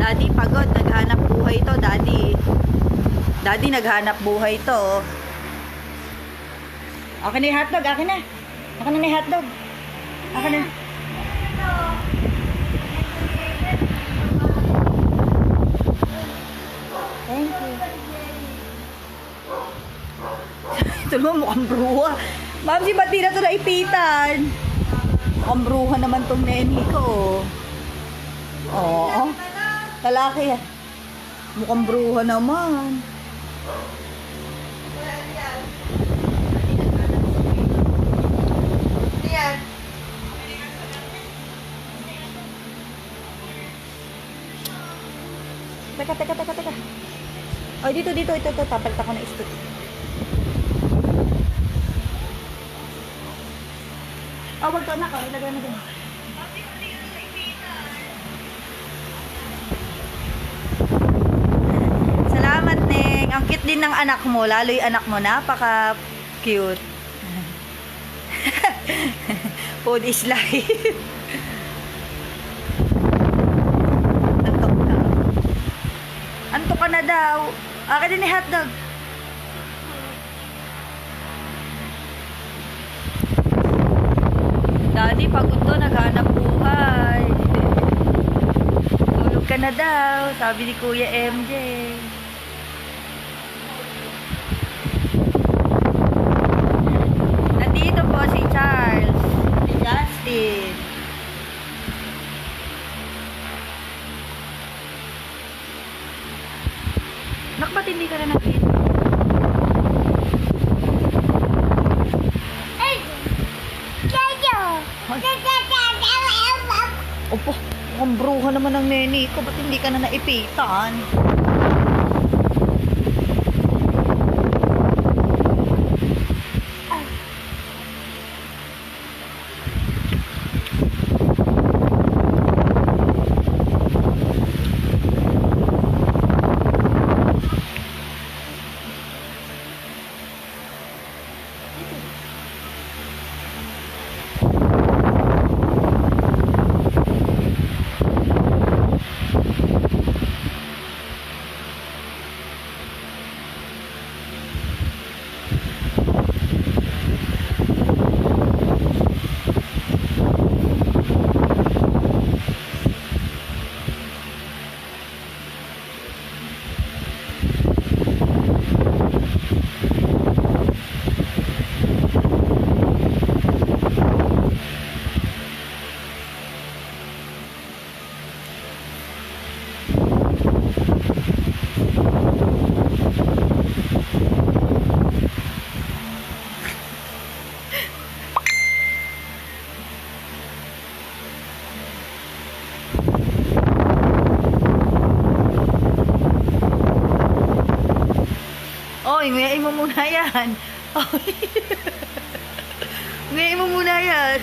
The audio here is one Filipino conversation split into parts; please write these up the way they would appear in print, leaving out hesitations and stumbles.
Daddy pagod, naghanap buhay to, Daddy. Daddy naghanap buhay to. Akin na yung hotdog, akin na. Akin na yung hotdog. Akin na. Thank you. Ito naman mukhang bruha. Ma'am, si ba't di na ito naipitan? Mukhang bruha naman tong neni ko. Oo. Lalaki. Mukhang bruha naman. Teka. Ay, dito. Ito. Papalta ko na istot. Oh, wag to na ko. Ilagay mo din. Salamat, Neng. Ang cute din ng anak mo. Lalo yung anak mo. Napaka-cute. Food is life. Antok ka na daw. Akin din yung hotdog. Daddy, pagod to. Naghanap buhay. Tulog ka na daw. Sabi ni Kuya MJ. Nandito po si Charles. Si Justin. Nak, ba't hindi ka na nakita? Opo, mukhang bruha naman ng neni ko. Ba't hindi ka na naipitan? Oy, ngayain mo muna yan. Oy. Ngayain mo muna yan.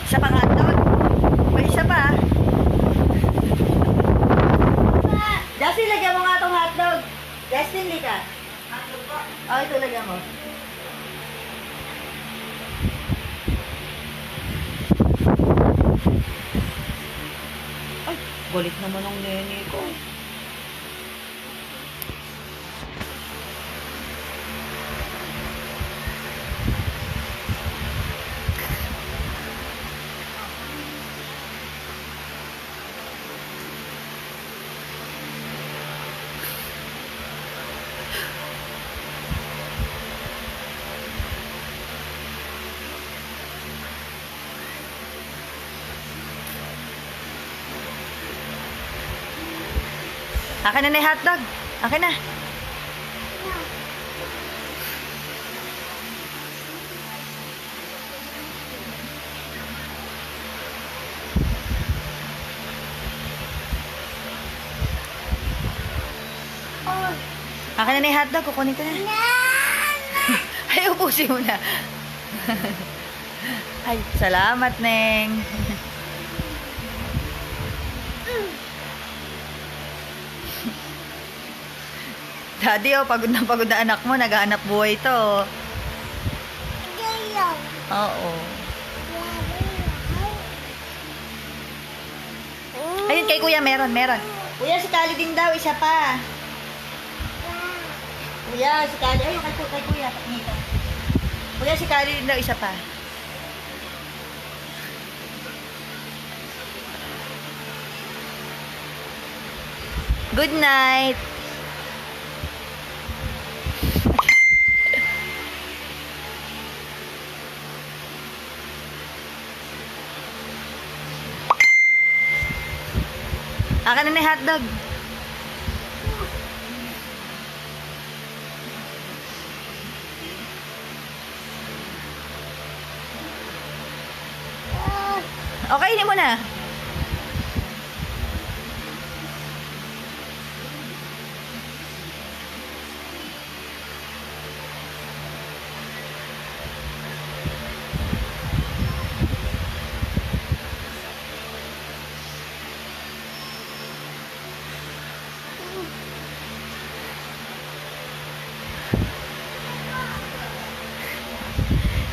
Isa pa nga doon. May isa pa. Justin, lagyan mo nga itong hotdog. Justin, lika. Hotdog pa? Oo, ito lagyan mo. Ay, galit naman ang nene ko. Akin na yung hotdog. Akin na. Akin na yung hotdog. Kukunin ko na. Ay, upusin mo na. Ay, salamat, Neng. Daddy, oh, pagod na anak mo. Naghahanap buhay to. Oo. Ayun, kay Kuya, meron. Kuya, si Kali din daw, isa pa. Kuya, si Kali. Ayun, kay Kuya. Nito. Kuya, si Kali din daw, isa pa. Good night. Akin na hotdog. Okay, hindi mo na.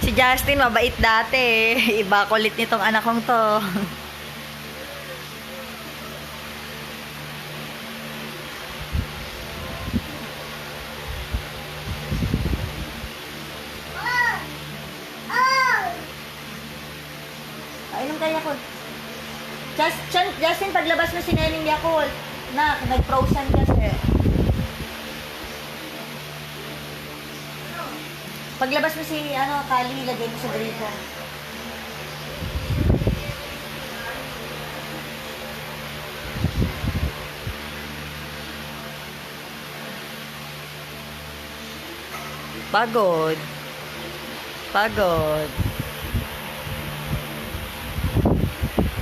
Si Justin, mabait dati. Iba kulit nitong anak kong to. Ayun kaya Yakult. Justin, paglabas mo si Nening Yakult. Nag-frozen kasi. Paglabas mo si, Kali, lagay mo sa grito. Pagod.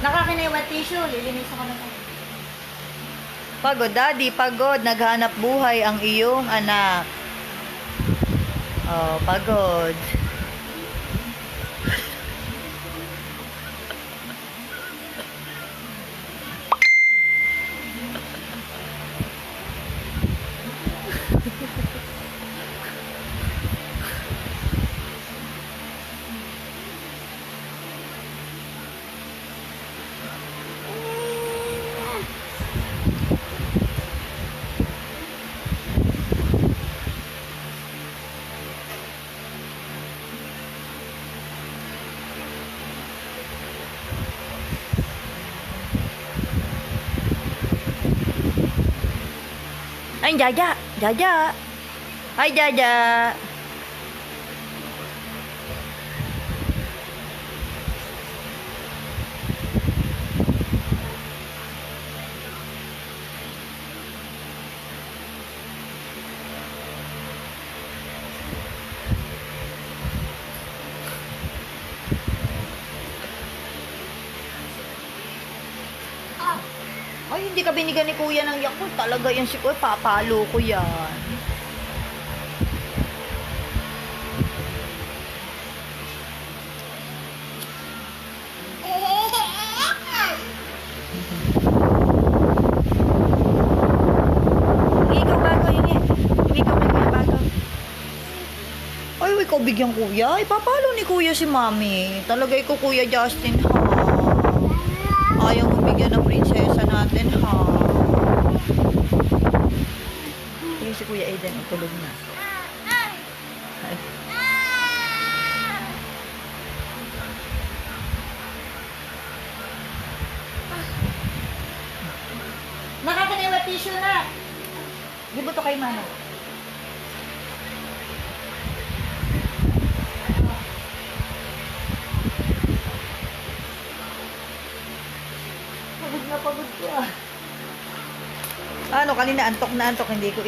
Nakakiniwan tissue, lilinisan ko na ito. Pagod, Daddy, pagod. Naghanap buhay ang iyong anak. Oh, pagod. Ay, Jaja. Hi, Jaja. Ay, hindi ka binigyan ni Kuya ng Yakult. Talaga yan si Kuya. Papalo ko yan. Ikaw bago, hingi. Ikaw na Kuya bago. Ay, ikaw bigyan Kuya. Ipapalo ni Kuya si Mami. Talaga ikaw Kuya Justin, ha? Ayaw mo bigyan ng prinsesa natin, ha? Yung si Kuya Aiden, tulog na. Ay. Nakakaniwa tissue na. Gibo to kay Mano. Pagod ka. Kanina antok na antok, hindi ko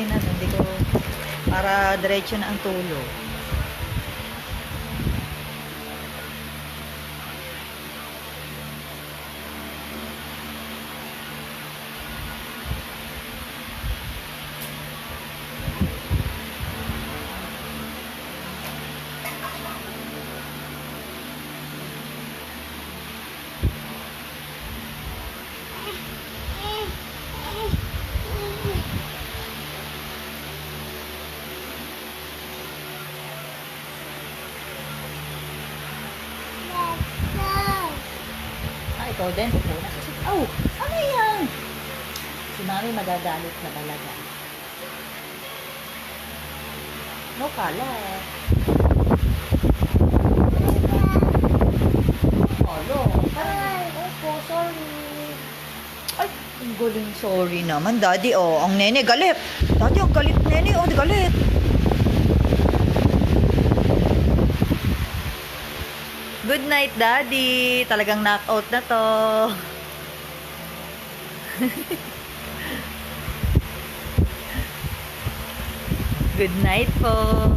para diretso na ang tulog. ikaw din, pupunan. Kasi, oh, ano yan? Si mami magagalit na talaga. No color. Olo. Opo, sorry. Ay, ang galing. Sorry naman, Daddy. Oh, ang nene galit. Daddy, ang galit nene. Oh, galit. Good night, Daddy. Talagang knockout na to. Good night po.